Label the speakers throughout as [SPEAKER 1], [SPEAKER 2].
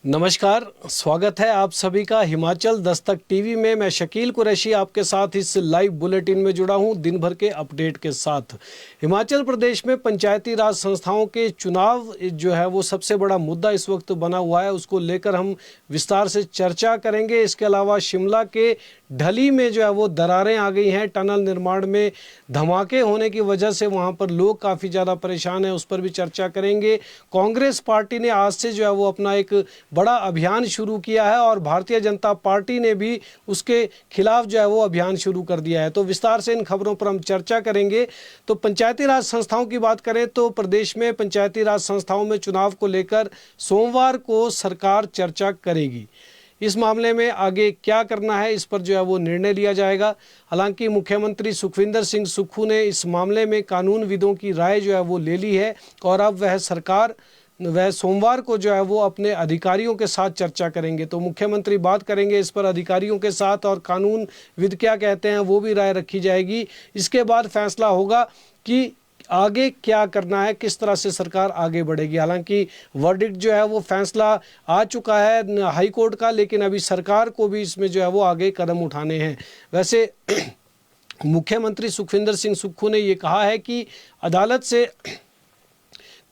[SPEAKER 1] नमस्कार, स्वागत है आप सभी का हिमाचल दस्तक टीवी में। मैं शकील कुरैशी आपके साथ इस लाइव बुलेटिन में जुड़ा हूं दिन भर के अपडेट के साथ। हिमाचल प्रदेश में पंचायती राज संस्थाओं के चुनाव जो है वो सबसे बड़ा मुद्दा इस वक्त बना हुआ है, उसको लेकर हम विस्तार से चर्चा करेंगे। इसके अलावा शिमला के ढली में जो है वो दरारें आ गई हैं, टनल निर्माण में धमाके होने की वजह से वहाँ पर लोग काफ़ी ज़्यादा परेशान हैं, उस पर भी चर्चा करेंगे। कांग्रेस पार्टी ने आज से जो है वो अपना एक बड़ा अभियान शुरू किया है और भारतीय जनता पार्टी ने भी उसके खिलाफ जो है वो अभियान शुरू कर दिया है। तो विस्तार से इन खबरों पर हम चर्चा करेंगे। तो पंचायती राज संस्थाओं की बात करें तो प्रदेश में पंचायती राज संस्थाओं में चुनाव को लेकर सोमवार को सरकार चर्चा करेगी। इस मामले में आगे क्या करना है, इस पर जो है वो निर्णय लिया जाएगा। हालांकि मुख्यमंत्री सुखविंदर सिंह सुक्खू ने इस मामले में कानूनविदों की राय जो है वो ले ली है और अब वह सोमवार को जो है वो अपने अधिकारियों के साथ चर्चा करेंगे। तो मुख्यमंत्री बात करेंगे इस पर अधिकारियों के साथ और कानूनविद क्या कहते हैं वो भी राय रखी जाएगी। इसके बाद फैसला होगा कि आगे क्या करना है, किस तरह से सरकार आगे बढ़ेगी। हालांकि वर्डिक्ट जो है वो फैसला आ चुका है हाई कोर्ट का, लेकिन अभी सरकार को भी इसमें जो है वो आगे कदम उठाने हैं। वैसे मुख्यमंत्री सुखविंदर सिंह सुक्खू ने ये कहा है कि अदालत से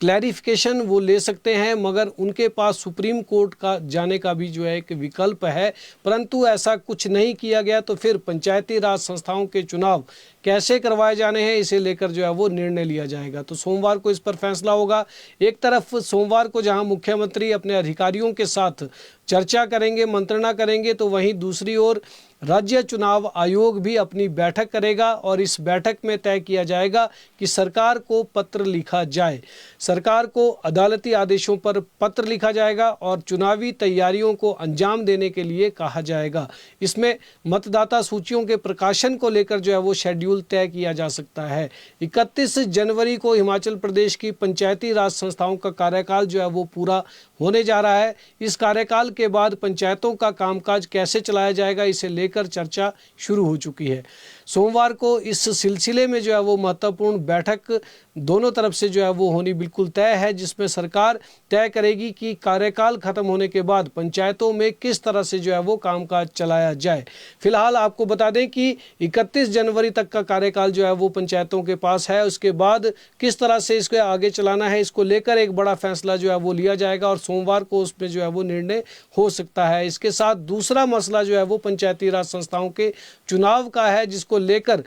[SPEAKER 1] क्लैरिफिकेशन वो ले सकते हैं, मगर उनके पास सुप्रीम कोर्ट का जाने का भी जो है एक विकल्प है, परंतु ऐसा कुछ नहीं किया गया। तो फिर पंचायती राज संस्थाओं के चुनाव कैसे करवाए जाने हैं, इसे लेकर जो है वो निर्णय लिया जाएगा। तो सोमवार को इस पर फैसला होगा। एक तरफ सोमवार को जहां मुख्यमंत्री अपने अधिकारियों के साथ चर्चा करेंगे, मंत्रणा करेंगे, तो वहीं दूसरी ओर राज्य चुनाव आयोग भी अपनी बैठक करेगा और इस बैठक में तय किया जाएगा कि सरकार को पत्र लिखा जाए। सरकार को अदालती आदेशों पर पत्र लिखा जाएगा और चुनावी तैयारियों को अंजाम देने के लिए कहा जाएगा। इसमें मतदाता सूचियों के प्रकाशन को लेकर जो है वो शेड्यूल तय किया जा सकता है। 31 जनवरी को हिमाचल प्रदेश की पंचायती राज संस्थाओं का कार्यकाल जो है वो पूरा होने जा रहा है। इस कार्यकाल के बाद पंचायतों का कामकाज कैसे चलाया जाएगा, इसे लेकर चर्चा शुरू हो चुकी है। सोमवार को इस सिलसिले में जो है वो महत्वपूर्ण बैठक दोनों तरफ से जो है वो होनी बिल्कुल तय है, जिसमें सरकार तय करेगी कि कार्यकाल खत्म होने के बाद पंचायतों में किस तरह से जो है वो कामकाज चलाया जाए। फिलहाल आपको बता दें कि 31 जनवरी तक का कार्यकाल जो है वो पंचायतों के पास है। उसके बाद किस तरह से इसको आगे चलाना है, इसको लेकर एक बड़ा फैसला जो है वो लिया जाएगा और सोमवार को उस पर जो है वो निर्णय हो सकता है। इसके साथ दूसरा मसला जो है वो पंचायती राज संस्थाओं के चुनाव का है, जिसको लेकर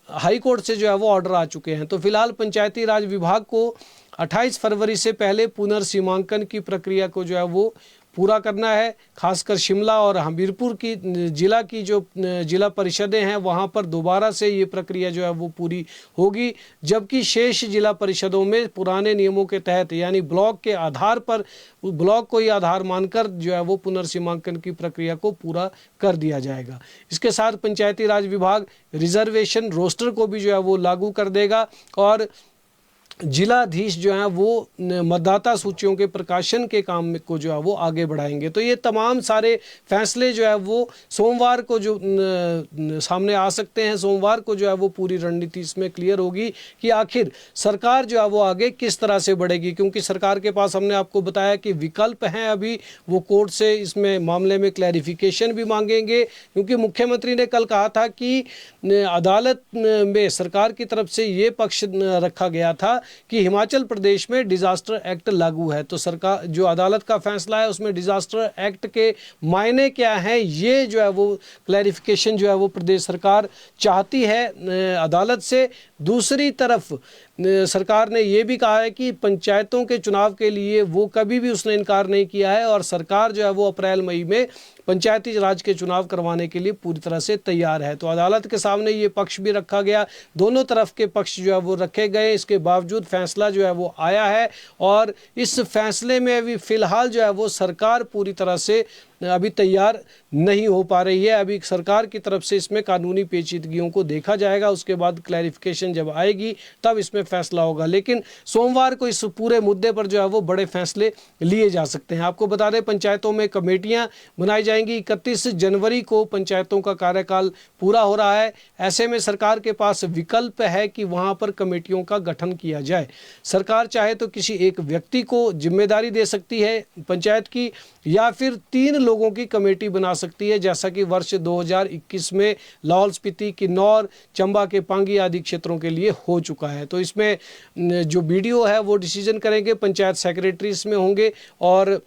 [SPEAKER 1] हाई कोर्ट से जो है वो ऑर्डर आ चुके हैं। तो फिलहाल पंचायती राज विभाग को 28 फरवरी से पहले पुनर्सीमांकन की प्रक्रिया को जो है वो पूरा करना है। खासकर शिमला और हमीरपुर की जिला की जो जिला परिषदें हैं वहां पर दोबारा से ये प्रक्रिया जो है वो पूरी होगी, जबकि शेष जिला परिषदों में पुराने नियमों के तहत यानी ब्लॉक के आधार पर ब्लॉक को ही आधार मानकर जो है वो पुनर्सीमांकन की प्रक्रिया को पूरा कर दिया जाएगा। इसके साथ पंचायती राज विभाग रिजर्वेशन रोस्टर को भी जो है वो लागू कर देगा और जिलाधीश जो हैं वो मतदाता सूचियों के प्रकाशन के काम को जो है वो आगे बढ़ाएंगे। तो ये तमाम सारे फैसले जो है वो सोमवार को जो सामने आ सकते हैं। सोमवार को जो है वो पूरी रणनीति इसमें क्लियर होगी कि आखिर सरकार जो है वो आगे किस तरह से बढ़ेगी, क्योंकि सरकार के पास हमने आपको बताया कि विकल्प हैं। अभी वो कोर्ट से इसमें मामले में क्लैरिफिकेशन भी मांगेंगे, क्योंकि मुख्यमंत्री ने कल कहा था कि अदालत में सरकार की तरफ से ये पक्ष रखा गया था कि हिमाचल प्रदेश में डिजास्टर एक्ट लागू है। तो सरकार जो अदालत का फैसला है उसमें डिजास्टर एक्ट के मायने क्या हैं, ये जो है वो क्लैरिफिकेशन जो है वो प्रदेश सरकार चाहती है अदालत से। दूसरी तरफ सरकार ने ये भी कहा है कि पंचायतों के चुनाव के लिए वो कभी भी उसने इनकार नहीं किया है और सरकार जो है वो अप्रैल मई में पंचायती राज के चुनाव करवाने के लिए पूरी तरह से तैयार है। तो अदालत के सामने ये पक्ष भी रखा गया, दोनों तरफ के पक्ष जो है वो रखे गए। इसके बावजूद फैसला जो है वो आया है और इस फैसले में अभी फिलहाल जो है वो सरकार पूरी तरह से अभी तैयार नहीं हो पा रही है। अभी सरकार की तरफ से इसमें कानूनी पेचीदगियों को देखा जाएगा, उसके बाद क्लैरिफिकेशन जब आएगी तब इसमें फैसला होगा। लेकिन सोमवार को इस पूरे मुद्दे पर जो है वो बड़े फैसले लिए जा सकते हैं। आपको बता दें, पंचायतों में कमेटियां बनाई जाएंगी। 31 जनवरी को पंचायतों का कार्यकाल पूरा हो रहा है। ऐसे में सरकार के पास विकल्प है कि वहां पर कमेटियों का गठन किया जाए। सरकार चाहे तो किसी एक व्यक्ति को जिम्मेदारी दे सकती है पंचायत की, या फिर 3 लोगों की कमेटी बना सकती है, जैसा कि वर्ष 2021 में लाहौल स्पीति, किन्नौर, चंबा के पांगी आदि क्षेत्रों के लिए हो चुका है। तो इसमें जो बीडीओ है वो डिसीजन करेंगे, पंचायत सेक्रेटरी इसमें होंगे और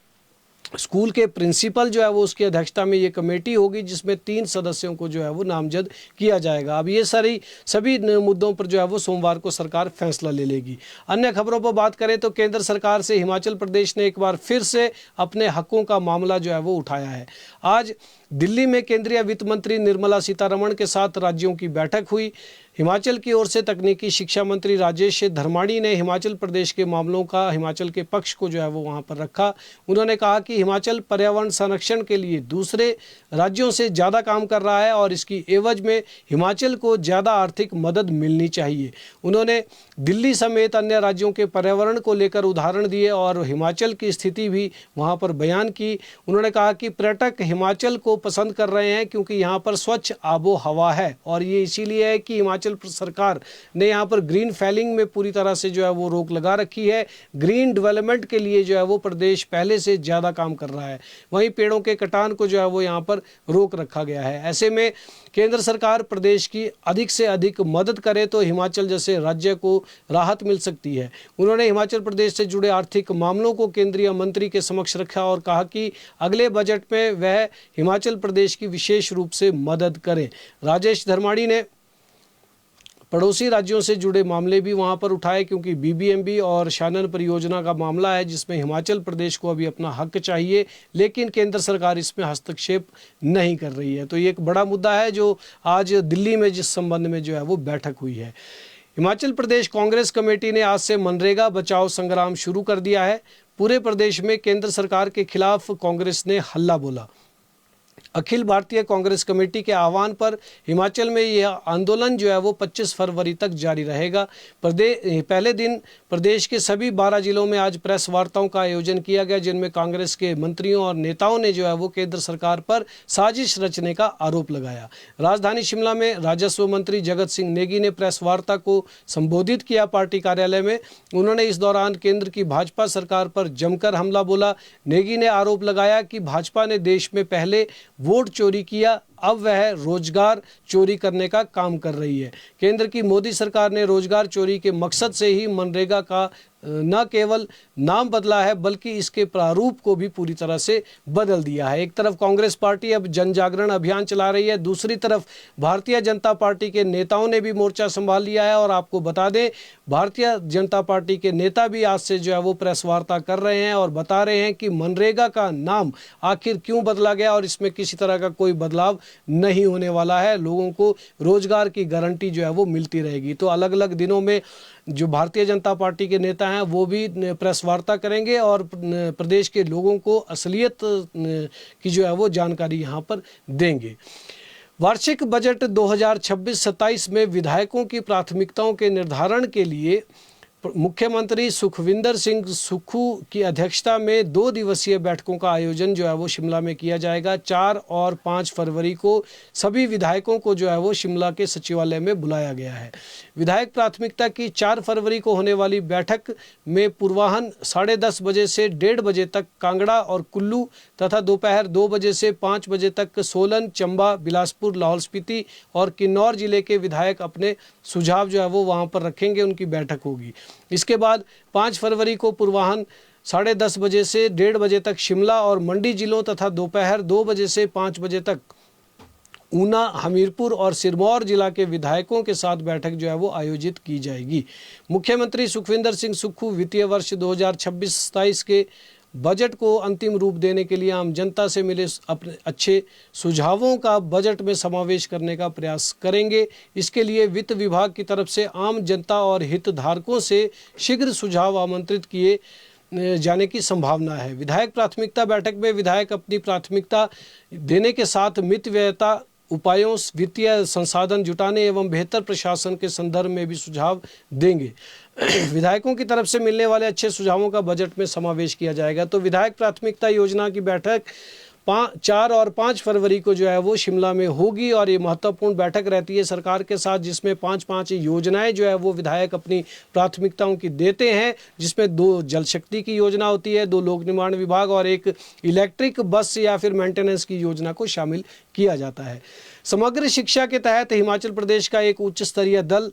[SPEAKER 1] स्कूल के प्रिंसिपल जो है वो उसकी अध्यक्षता में ये कमेटी होगी, जिसमें 3 सदस्यों को जो है वो नामजद किया जाएगा। अब ये सभी मुद्दों पर जो है वो सोमवार को सरकार फैसला ले लेगी। अन्य खबरों पर बात करें तो केंद्र सरकार से हिमाचल प्रदेश ने एक बार फिर से अपने हकों का मामला जो है वो उठाया है। आज दिल्ली में केंद्रीय वित्त मंत्री निर्मला सीतारमण के साथ राज्यों की बैठक हुई। हिमाचल की ओर से तकनीकी शिक्षा मंत्री राजेश धर्माणी ने हिमाचल प्रदेश के मामलों का, हिमाचल के पक्ष को जो है वो वहां पर रखा। उन्होंने कहा कि हिमाचल पर्यावरण संरक्षण के लिए दूसरे राज्यों से ज़्यादा काम कर रहा है और इसकी एवज में हिमाचल को ज़्यादा आर्थिक मदद मिलनी चाहिए। उन्होंने दिल्ली समेत अन्य राज्यों के पर्यावरण को लेकर उदाहरण दिए और हिमाचल की स्थिति भी वहाँ पर बयान की। उन्होंने कहा कि पर्यटक हिमाचल को पसंद कर रहे हैं क्योंकि यहाँ पर स्वच्छ आबो हवा है, और ये इसीलिए है कि हिमाचल सरकार ने यहाँ पर ग्रीन फैलिंग में पूरी तरह से जो है वो रोक लगा रखी है। ग्रीन डेवलपमेंट के लिए जो है वो प्रदेश पहले से ज़्यादा काम कर रहा है। वहीं पेड़ों के कटान को जो है वो यहाँ पर रोक रखा गया है। ऐसे में केंद्र सरकार प्रदेश की अधिक से अधिक मदद करे तो हिमाचल जैसे राज्य को राहत मिल सकती है। उन्होंने हिमाचल प्रदेश से जुड़े आर्थिक मामलों को केंद्रीय मंत्री के समक्ष रखा और कहा कि अगले बजट में वह हिमाचल प्रदेश की विशेष रूप से मदद करें। राजेश धर्माणी ने पड़ोसी राज्यों से जुड़े मामले भी वहां पर उठाए, क्योंकि बीबीएमबी और शानन परियोजना का मामला है जिसमें हिमाचल प्रदेश को अभी अपना हक चाहिए, लेकिन केंद्र सरकार इसमें हस्तक्षेप नहीं कर रही है। तो ये एक बड़ा मुद्दा है जो आज दिल्ली में जिस संबंध में जो है वो बैठक हुई है। हिमाचल प्रदेश कांग्रेस कमेटी ने आज से मनरेगा बचाओ संग्राम शुरू कर दिया है। पूरे प्रदेश में केंद्र सरकार के खिलाफ कांग्रेस ने हल्ला बोला। अखिल भारतीय कांग्रेस कमेटी के आह्वान पर हिमाचल में यह आंदोलन जो है वो 25 फरवरी तक जारी रहेगा। पहले दिन प्रदेश के सभी 12 जिलों में आज प्रेस वार्ताओं का आयोजन किया गया, जिनमें कांग्रेस के मंत्रियों और नेताओं ने जो है वो केंद्र सरकार पर साजिश रचने का आरोप लगाया। राजधानी शिमला में राजस्व मंत्री जगत सिंह नेगी ने प्रेस वार्ता को संबोधित किया पार्टी कार्यालय में। उन्होंने इस दौरान केंद्र की भाजपा सरकार पर जमकर हमला बोला। नेगी ने आरोप लगाया कि भाजपा ने देश में पहले वोट चोरी किया, अब वह रोजगार चोरी करने का काम कर रही है। केंद्र की मोदी सरकार ने रोजगार चोरी के मकसद से ही मनरेगा का न केवल नाम बदला है बल्कि इसके प्रारूप को भी पूरी तरह से बदल दिया है। एक तरफ कांग्रेस पार्टी अब जन जागरण अभियान चला रही है, दूसरी तरफ भारतीय जनता पार्टी के नेताओं ने भी मोर्चा संभाल लिया है। और आपको बता दें, भारतीय जनता पार्टी के नेता भी आज से जो है वो प्रेस वार्ता कर रहे हैं और बता रहे हैं कि मनरेगा का नाम आखिर क्यों बदला गया और इसमें किसी तरह का कोई बदलाव नहीं होने वाला है। लोगों को रोजगार की गारंटी जो है वो मिलती रहेगी। तो अलग अलग दिनों में जो भारतीय जनता पार्टी के नेता हैं वो भी प्रेस वार्ता करेंगे और प्रदेश के लोगों को असलियत की जो है वो जानकारी यहाँ पर देंगे। वार्षिक बजट 2026-27 में विधायकों की प्राथमिकताओं के निर्धारण के लिए मुख्यमंत्री सुखविंदर सिंह सुक्खू की अध्यक्षता में 2 दिवसीय बैठकों का आयोजन जो है वो शिमला में किया जाएगा। 4 और 5 फरवरी को सभी विधायकों को जो है वो शिमला के सचिवालय में बुलाया गया है। विधायक प्राथमिकता की 4 फरवरी को होने वाली बैठक में पूर्वाह्न 10:30 बजे से 1:30 बजे तक कांगड़ा और कुल्लू तथा दोपहर 2 बजे से 5 बजे तक सोलन, चंबा, बिलासपुर, लाहौल स्पीति और किन्नौर जिले के विधायक अपने सुझाव जो है वो वहाँ पर रखेंगे, उनकी बैठक होगी। इसके बाद 5 फरवरी को पूर्वाह्न 10:30 बजे से 1:30 बजे तक शिमला और मंडी जिलों तथा दोपहर 2 बजे से 5 बजे तक ऊना, हमीरपुर और सिरमौर जिला के विधायकों के साथ बैठक जो है वो आयोजित की जाएगी। मुख्यमंत्री सुखविंदर सिंह सुक्खू वित्तीय वर्ष 2026-27 के बजट को अंतिम रूप देने के लिए आम जनता से मिले अपने अच्छे सुझावों का बजट में समावेश करने का प्रयास करेंगे। इसके लिए वित्त विभाग की तरफ से आम जनता और हितधारकों से शीघ्र सुझाव आमंत्रित किए जाने की संभावना है। विधायक प्राथमिकता बैठक में विधायक अपनी प्राथमिकता देने के साथ मित व्ययता उपायों, वित्तीय संसाधन जुटाने एवं बेहतर प्रशासन के संदर्भ में भी सुझाव देंगे। विधायकों की तरफ से मिलने वाले अच्छे सुझावों का बजट में समावेश किया जाएगा। तो विधायक प्राथमिकता योजना की बैठक 4 और 5 फरवरी को जो है वो शिमला में होगी और ये महत्वपूर्ण बैठक रहती है सरकार के साथ, जिसमें 5-5 योजनाएं जो है वो विधायक अपनी प्राथमिकताओं की देते हैं, जिसमें 2 जल शक्ति की योजना होती है, 2 लोक निर्माण विभाग और एक इलेक्ट्रिक बस या फिर मेंटेनेंस की योजना को शामिल किया जाता है। समग्र शिक्षा के तहत हिमाचल प्रदेश का एक उच्च स्तरीय दल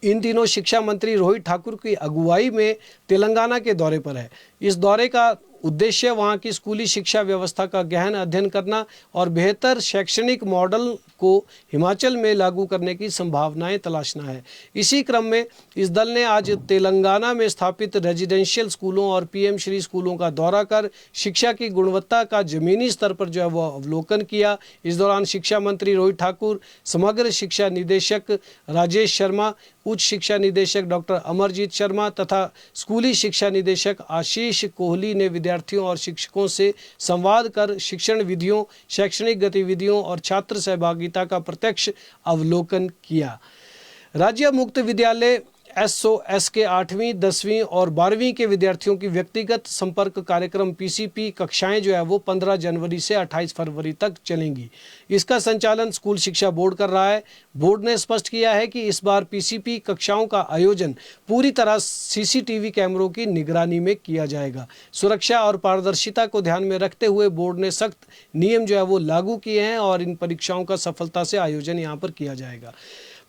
[SPEAKER 1] इन दिनों शिक्षा मंत्री रोहित ठाकुर की अगुवाई में तेलंगाना के दौरे पर है। इस दौरे का उद्देश्य वहां की स्कूली शिक्षा व्यवस्था का गहन अध्ययन करना और बेहतर शैक्षणिक मॉडल को हिमाचल में लागू करने की संभावनाएं तलाशना है। इसी क्रम में इस दल ने आज तेलंगाना में स्थापित रेजिडेंशियल स्कूलों और पीएम श्री स्कूलों का दौरा कर शिक्षा की गुणवत्ता का जमीनी स्तर पर जो है वो अवलोकन किया। इस दौरान शिक्षा मंत्री रोहित ठाकुर, समग्र शिक्षा निदेशक राजेश शर्मा, उच्च शिक्षा निदेशक डॉक्टर अमरजीत शर्मा तथा स्कूली शिक्षा निदेशक आशीष कोहली ने विद्यार्थियों और शिक्षकों से संवाद कर शिक्षण विधियों, शैक्षणिक गतिविधियों और छात्र सहभागिता का प्रत्यक्ष अवलोकन किया। राज्य मुक्त विद्यालय SOS के 8वीं, 10वीं और 12वीं के विद्यार्थियों की व्यक्तिगत संपर्क कार्यक्रम PCP कक्षाएं जो है वो 15 जनवरी से 28 फरवरी तक चलेंगी। इसका संचालन स्कूल शिक्षा बोर्ड कर रहा है। बोर्ड ने स्पष्ट किया है कि इस बार PCP कक्षाओं का आयोजन पूरी तरह CCTV कैमरों की निगरानी में किया जाएगा। सुरक्षा और पारदर्शिता को ध्यान में रखते हुए बोर्ड ने सख्त नियम जो है वो लागू किए हैं और इन परीक्षाओं का सफलता से आयोजन यहाँ पर किया जाएगा।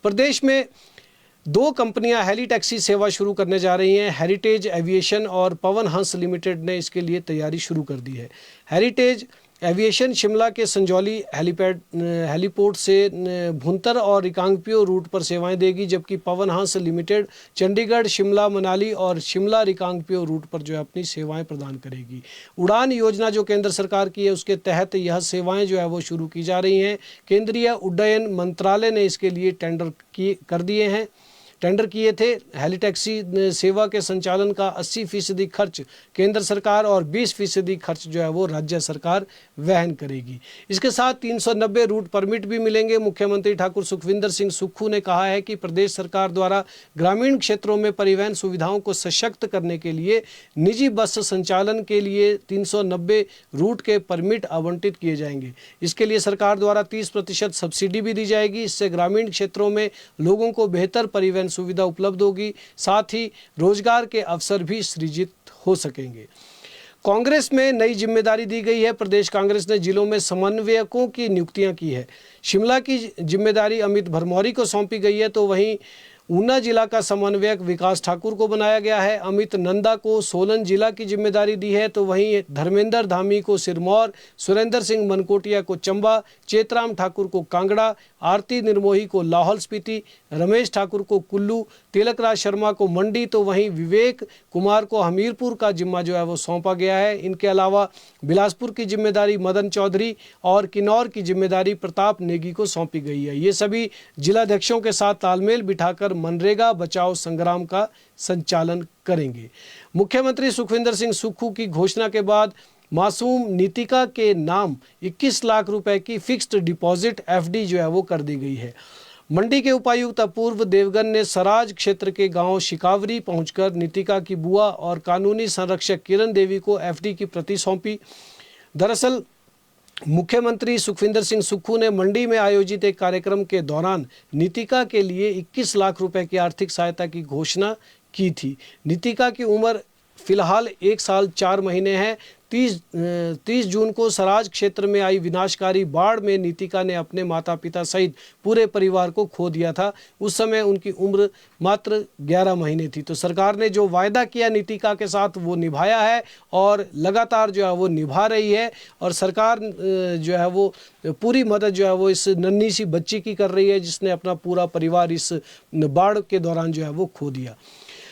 [SPEAKER 1] प्रदेश में 2 कंपनियां हेली टैक्सी सेवा शुरू करने जा रही हैं। हेरिटेज एविएशन और पवन हंस लिमिटेड ने इसके लिए तैयारी शुरू कर दी है। हेरिटेज एविएशन शिमला के संजौली हेलीपोर्ट से भुंतर और रिकांगपिओ रूट पर सेवाएं देगी, जबकि पवन हंस लिमिटेड चंडीगढ़, शिमला, मनाली और शिमला रिकांगपिओ रूट पर जो है अपनी सेवाएं प्रदान करेगी। उड़ान योजना जो केंद्र सरकार की है उसके तहत यह सेवाएं जो है वो शुरू की जा रही हैं। केंद्रीय उड्डयन मंत्रालय ने इसके लिए टेंडर किए थे। हेली टैक्सी सेवा के संचालन का 80% खर्च केंद्र सरकार और 20% खर्च जो है वो राज्य सरकार वहन करेगी। इसके साथ 390 रूट परमिट भी मिलेंगे। मुख्यमंत्री ठाकुर सुखविंदर सिंह सुक्खू ने कहा है कि प्रदेश सरकार द्वारा ग्रामीण क्षेत्रों में परिवहन सुविधाओं को सशक्त करने के लिए निजी बस संचालन के लिए 390 रूट के परमिट आवंटित किए जाएंगे। इसके लिए सरकार द्वारा 30% सब्सिडी भी दी जाएगी। इससे ग्रामीण क्षेत्रों में लोगों को बेहतर परिवहन सुविधा उपलब्ध होगी, साथ ही रोजगार के अवसर भी सृजित हो सकेंगे। कांग्रेस में नई जिम्मेदारी दी गई है। प्रदेश कांग्रेस ने जिलों में समन्वयकों की नियुक्तियां की है। शिमला की जिम्मेदारी अमित भरमौरी को सौंपी गई है, तो वहीं ऊना जिला का समन्वयक विकास ठाकुर को बनाया गया है। अमित नंदा को सोलन जिला की जिम्मेदारी दी है, तो वहीं धर्मेंद्र धामी को सिरमौर, सुरेंद्र सिंह मनकोटिया को चंबा, चेतराम ठाकुर को कांगड़ा, आरती निर्मोही को लाहौल स्पीति, रमेश ठाकुर को कुल्लू, तिलकराज शर्मा को मंडी, तो वहीं विवेक कुमार को हमीरपुर का जिम्मा जो है वो सौंपा गया है। इनके अलावा बिलासपुर की जिम्मेदारी मदन चौधरी और किन्नौर की जिम्मेदारी प्रताप नेगी को सौंपी गई है। ये सभी जिलाध्यक्षों के साथ तालमेल बिठाकर मनरेगा बचाओ संग्राम का संचालन करेंगे। मुख्यमंत्री सुखविंदर सिंह सुक्खू की घोषणा के बाद मासूम नीतिका के नाम 21 लाख रुपए की फिक्स्ड डिपॉजिट FD जो है वो कर दी गई है। मंडी के उपायुक्त अपूर्व देवगन ने सराज क्षेत्र के गांव शिकावरी पहुंचकर नीतिका की बुआ और कानूनी संरक्षक किरण देवी को FD की प्रति सौंपी। दरअसल मुख्यमंत्री सुखविंदर सिंह सुक्खू ने मंडी में आयोजित एक कार्यक्रम के दौरान नीतिका के लिए 21 लाख रुपए की आर्थिक सहायता की घोषणा की थी। नीतिका की उम्र फिलहाल 1 साल 4 महीने है। 30 जून को सराज क्षेत्र में आई विनाशकारी बाढ़ में नीतिका ने अपने माता पिता सहित पूरे परिवार को खो दिया था। उस समय उनकी उम्र मात्र 11 महीने थी। तो सरकार ने जो वायदा किया नीतिका के साथ वो निभाया है और लगातार जो है वो निभा रही है, और सरकार जो है वो पूरी मदद जो है वो इस नन्ही सी बच्ची की कर रही है जिसने अपना पूरा परिवार इस बाढ़ के दौरान जो है वो खो दिया।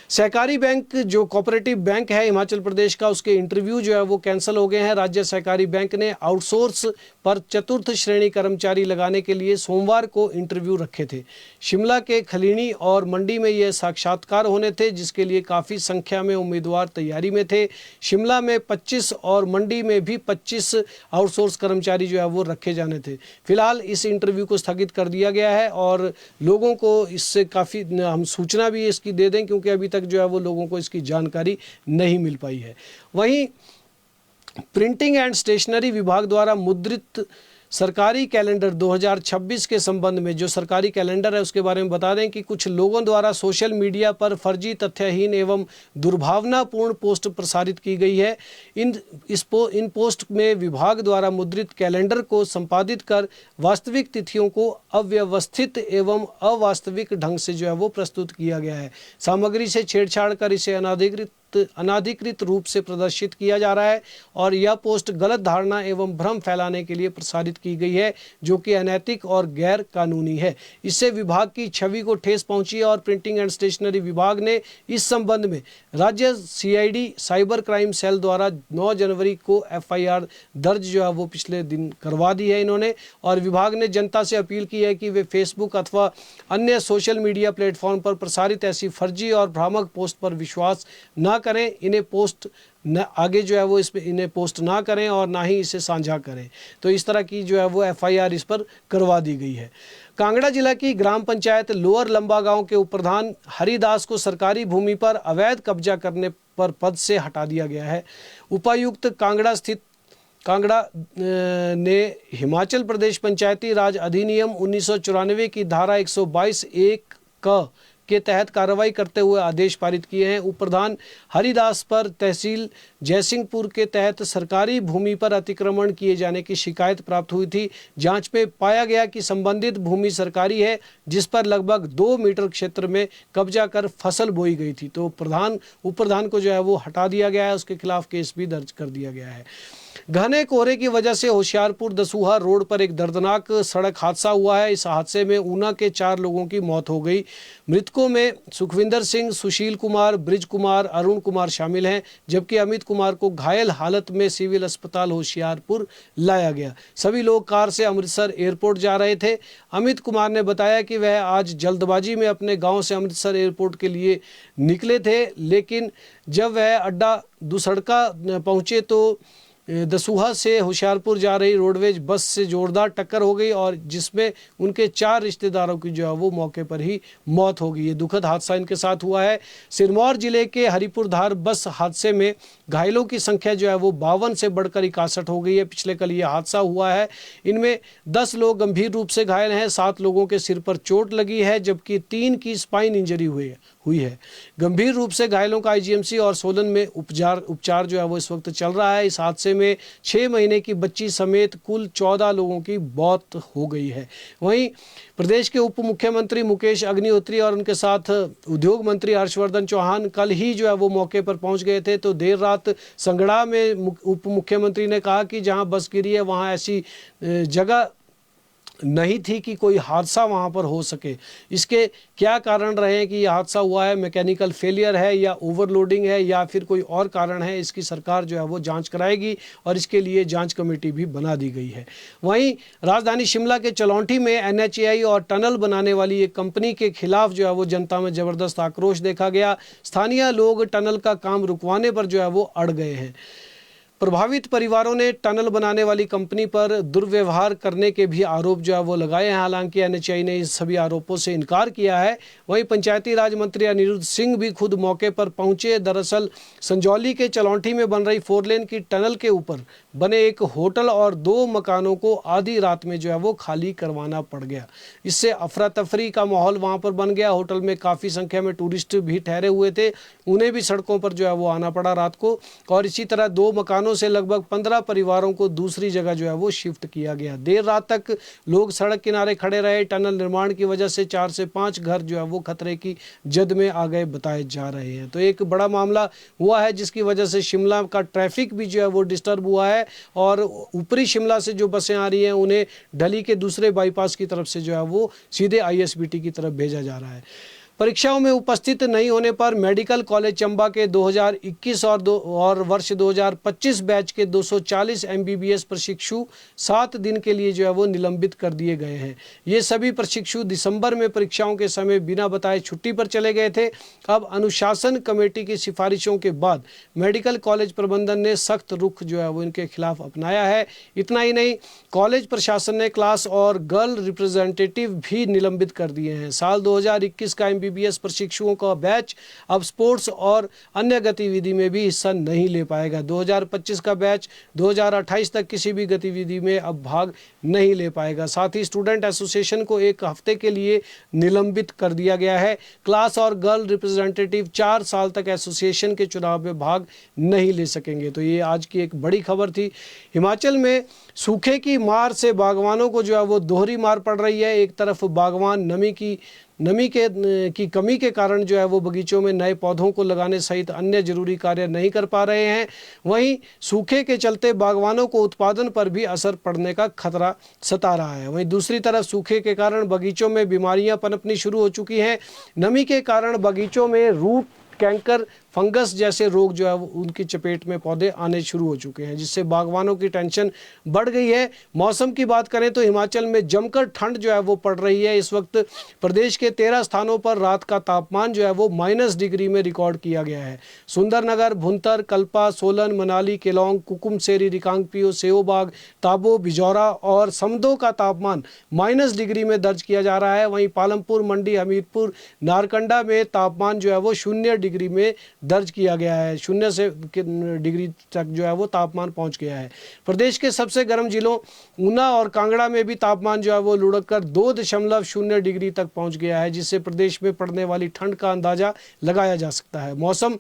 [SPEAKER 1] सहकारी बैंक जो कोऑपरेटिव बैंक है हिमाचल प्रदेश का, उसके इंटरव्यू जो है वो कैंसिल हो गए हैं। राज्य सहकारी बैंक ने आउटसोर्स पर चतुर्थ श्रेणी कर्मचारी लगाने के लिए सोमवार को इंटरव्यू रखे थे। शिमला के खलीणी और मंडी में ये साक्षात्कार होने थे, जिसके लिए काफ़ी संख्या में उम्मीदवार तैयारी में थे। शिमला में 25 और मंडी में भी 25 आउटसोर्स कर्मचारी जो है वो रखे जाने थे। फिलहाल इस इंटरव्यू को स्थगित कर दिया गया है और लोगों को इससे काफ़ी हम सूचना भी इसकी दे दें, क्योंकि अभी तक जो है वो लोगों को इसकी जानकारी नहीं मिल पाई है। वहीं प्रिंटिंग एंड स्टेशनरी विभाग द्वारा मुद्रित सरकारी कैलेंडर 2026 के संबंध में, जो सरकारी कैलेंडर है उसके बारे में बता दें कि कुछ लोगों द्वारा सोशल मीडिया पर फर्जी, तथ्यहीन एवं दुर्भावनापूर्ण पोस्ट प्रसारित की गई है। इन पोस्ट में विभाग द्वारा मुद्रित कैलेंडर को संपादित कर वास्तविक तिथियों को अव्यवस्थित एवं अवास्तविक ढंग से जो है वो प्रस्तुत किया गया है। सामग्री से छेड़छाड़ कर इसे अनाधिकृत रूप से प्रदर्शित किया जा रहा है और यह पोस्ट गलत धारणा एवं भ्रम फैलाने के लिए प्रसारित की गई है, जो कि अनैतिक और गैर कानूनी है। इससे विभाग की छवि को ठेस पहुंची है और प्रिंटिंग एंड स्टेशनरी विभाग ने इस संबंध में राज्य CID साइबर क्राइम सेल द्वारा 9 जनवरी को FIR दर्ज जो है वो पिछले दिन करवा दी है इन्होंने। और विभाग ने जनता से अपील की है कि वे फेसबुक अथवा अन्य सोशल मीडिया प्लेटफॉर्म पर प्रसारित ऐसी फर्जी और भ्रामक पोस्ट पर विश्वास न करें। इन्हें पोस्ट न आगे जो है वो इन्हें पोस्ट ना करें और ना ही इसे साझा करें। तो इस तरह की जो है वो FIR इस पर करवा दी गई है। कांगड़ा जिला की ग्राम पंचायत लोअर लंबा गांव के उप प्रधान हरिदास को सरकारी भूमि पर अवैध कब्जा करने पर पद से हटा दिया गया है। उपायुक्त कांगड़ा ने हिमाचल प्रदेश पंचायती राज अधिनियम 1994 की धारा 122(1) के तहत कार्रवाई करते हुए आदेश पारित किए हैं। उप प्रधान हरिदास पर तहसील जयसिंहपुर के तहत सरकारी भूमि पर अतिक्रमण किए जाने की शिकायत प्राप्त हुई थी। जांच में पाया गया कि संबंधित भूमि सरकारी है, जिस पर लगभग 2 मीटर क्षेत्र में कब्जा कर फसल बोई गई थी। तो उप प्रधान को जो है वो हटा दिया गया है, उसके खिलाफ केस भी दर्ज कर दिया गया है। घने कोहरे की वजह से होशियारपुर दसूहा रोड पर एक दर्दनाक सड़क हादसा हुआ है। इस हादसे में ऊना के 4 लोगों की मौत हो गई। मृतकों में सुखविंदर सिंह, सुशील कुमार, ब्रिज कुमार, अरुण कुमार शामिल हैं, जबकि अमित कुमार को घायल हालत में सिविल अस्पताल होशियारपुर लाया गया। सभी लोग कार से अमृतसर एयरपोर्ट जा रहे थे। अमित कुमार ने बताया कि वह आज जल्दबाजी में अपने गाँव से अमृतसर एयरपोर्ट के लिए निकले थे, लेकिन जब वह अड्डा दुसड़का पहुँचे तो दसूहा से होशियारपुर जा रही रोडवेज बस से जोरदार टक्कर हो गई और जिसमें उनके 4 रिश्तेदारों की जो है वो मौके पर ही मौत हो गई। ये दुखद हादसा इनके साथ हुआ है। सिरमौर जिले के हरिपुरधार बस हादसे में घायलों की संख्या जो है वो 52 से बढ़कर 61 हो गई है। पिछले कल ये हादसा हुआ है। इनमें 10 लोग गंभीर रूप से घायल हैं, 7 लोगों के सिर पर चोट लगी है, जबकि 3 की स्पाइन इंजरी हुई है। गंभीर रूप से घायलों का IGMC और सोलन में उपचार जो है वो इस वक्त चल रहा है। इस हादसे में 6 महीने की बच्ची समेत कुल 14 लोगों की मौत हो गई है। वहीं प्रदेश के उप मुख्यमंत्री मुकेश अग्निहोत्री और उनके साथ उद्योग मंत्री हर्षवर्धन चौहान कल ही जो है वो मौके पर पहुंच गए थे। तो देर रात संगड़ा में उप मुख्यमंत्री ने कहा कि जहां बस गिरी है वहां ऐसी जगह नहीं थी कि कोई हादसा वहां पर हो सके। इसके क्या कारण रहे हैं कि यह हादसा हुआ है, मैकेनिकल फेलियर है या ओवरलोडिंग है या फिर कोई और कारण है, इसकी सरकार जो है वो जांच कराएगी और इसके लिए जांच कमेटी भी बना दी गई है। वहीं राजधानी शिमला के चलौंठी में NHAI और टनल बनाने वाली एक कंपनी के खिलाफ जो है वो जनता में जबरदस्त आक्रोश देखा गया। स्थानीय लोग टनल का काम रुकवाने पर जो है वो अड़ गए हैं। प्रभावित परिवारों ने टनल बनाने वाली कंपनी पर दुर्व्यवहार करने के भी आरोप जो है वो लगाए हैं। हालांकि NHAI ने इस सभी आरोपों से इनकार किया है। वहीं पंचायती राज मंत्री अनिरुद्ध सिंह भी खुद मौके पर पहुंचे। दरअसल संजौली के चलौंठी में बन रही 4 लेन की टनल के ऊपर बने एक होटल और 2 मकानों को आधी रात में जो है वो खाली करवाना पड़ गया। इससे अफरा तफरी का माहौल वहां पर बन गया। होटल में काफ़ी संख्या में टूरिस्ट भी ठहरे हुए थे, उन्हें भी सड़कों पर जो है वो आना पड़ा रात को। और इसी तरह 2 मकानों से लगभग 15 परिवारों को दूसरी जगह जो है वो शिफ्ट किया गया। देर रात तक लोग सड़क किनारे खड़े रहे। टनल निर्माण की वजह से 4 से 5 घर जो है वो खतरे की जद में आ गए बताए जा रहे हैं। तो एक बड़ा मामला हुआ है जिसकी वजह से शिमला का ट्रैफिक भी जो है वो डिस्टर्ब हुआ है और ऊपरी शिमला से जो बसें आ रही हैं उन्हें ढली के दूसरे बाईपास की तरफ से जो है वो सीधे ISBT की तरफ भेजा जा रहा है। परीक्षाओं में उपस्थित नहीं होने पर मेडिकल कॉलेज चंबा के 2021 और वर्ष 2025 बैच के 240 एमबीबीएस प्रशिक्षु 7 दिन के लिए जो है वो निलंबित कर दिए गए हैं। ये सभी प्रशिक्षु दिसंबर में परीक्षाओं के समय बिना बताए छुट्टी पर चले गए थे। अब अनुशासन कमेटी की सिफारिशों के बाद मेडिकल कॉलेज प्रबंधन ने सख्त रुख जो है वो इनके खिलाफ अपनाया है। इतना ही नहीं, कॉलेज प्रशासन ने क्लास और गर्ल रिप्रेजेंटेटिव भी निलंबित कर दिए हैं। साल 2021 का एमबीबीएस प्रशिक्षुओं का बैच अब स्पोर्ट्स और अन्य गतिविधि में भी हिस्सा नहीं ले पाएगा। 2025 का बैच 2028 तक किसी भी गतिविधि में अब भाग नहीं ले पाएगा। साथ ही स्टूडेंट एसोसिएशन को 1 हफ्ते के लिए निलंबित कर दिया गया है। क्लास और गर्ल रिप्रेजेंटेटिव 4 साल तक एसोसिएशन के चुनाव में भाग नहीं ले सकेंगे। तो ये आज की एक बड़ी खबर थी। हिमाचल में सूखे की मार से बागवानों को जो है वो दोहरी मार पड़ रही है। एक तरफ बागवान नमी की कमी के कारण जो है वो बगीचों में नए पौधों को लगाने सहित अन्य जरूरी कार्य नहीं कर पा रहे हैं। वहीं सूखे के चलते बागवानों को उत्पादन पर भी असर पड़ने का खतरा सता रहा है। वहीं दूसरी तरफ सूखे के कारण बगीचों में बीमारियां पनपनी शुरू हो चुकी हैं। नमी के कारण बगीचों में रूट कैंकर, फंगस जैसे रोग जो है उनकी चपेट में पौधे आने शुरू हो चुके हैं, जिससे बागवानों की टेंशन बढ़ गई है। मौसम की बात करें तो हिमाचल में जमकर ठंड जो है वो पड़ रही है। इस वक्त प्रदेश के 13 स्थानों पर रात का तापमान जो है वो -डिग्री में रिकॉर्ड किया गया है। सुंदरनगर, भुंतर, कल्पा, सोलन, मनाली, केलोंग, कुकुमसेरी, रिकांगपिओ, सेओबाग, ताबो, बिजौरा और समदो का तापमान -डिग्री में दर्ज किया जा रहा है। वहीं पालमपुर, मंडी, हमीरपुर, नारकंडा में तापमान जो है वो 0 डिग्री में दर्ज किया गया है। 0 से डिग्री तक जो है वो तापमान पहुंच गया है। प्रदेश के सबसे गर्म जिलों ऊना और कांगड़ा में भी तापमान जो है वो लुढ़क कर 2.0 डिग्री तक पहुंच गया है, जिससे प्रदेश में पड़ने वाली ठंड का अंदाजा लगाया जा सकता है। मौसम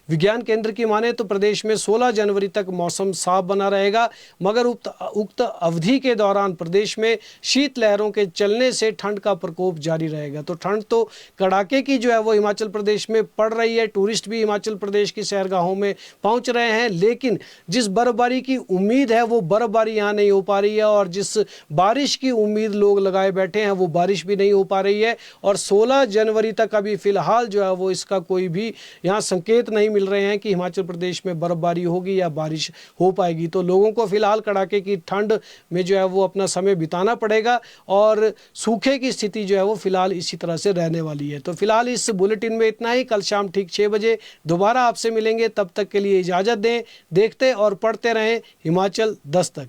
[SPEAKER 1] विज्ञान केंद्र की माने तो प्रदेश में 16 जनवरी तक मौसम साफ बना रहेगा, मगर उक्त अवधि के दौरान प्रदेश में शीत लहरों के चलने से ठंड का प्रकोप जारी रहेगा। तो ठंड तो कड़ाके की जो है वो हिमाचल प्रदेश में पड़ रही है। टूरिस्ट भी हिमाचल प्रदेश की सैरगाहों में पहुंच रहे हैं, लेकिन जिस बर्फबारी की उम्मीद है वो बर्फबारी यहाँ नहीं हो पा रही है, और जिस बारिश की उम्मीद लोग लगाए बैठे हैं वो बारिश भी नहीं हो पा रही है। और 16 जनवरी तक अभी फिलहाल जो है वो इसका कोई भी यहाँ संकेत नहीं मिल रहे हैं कि हिमाचल प्रदेश में बर्फबारी होगी या बारिश हो पाएगी। तो लोगों को फिलहाल कड़ाके की ठंड में जो है वो अपना समय बिताना पड़ेगा, और सूखे की स्थिति जो है वो फिलहाल इसी तरह से रहने वाली है। तो फिलहाल इस बुलेटिन में इतना ही। कल शाम ठीक 6 बजे दोबारा आपसे मिलेंगे। तब तक के लिए इजाज़त दें। देखते और पढ़ते रहें हिमाचल दस्तक।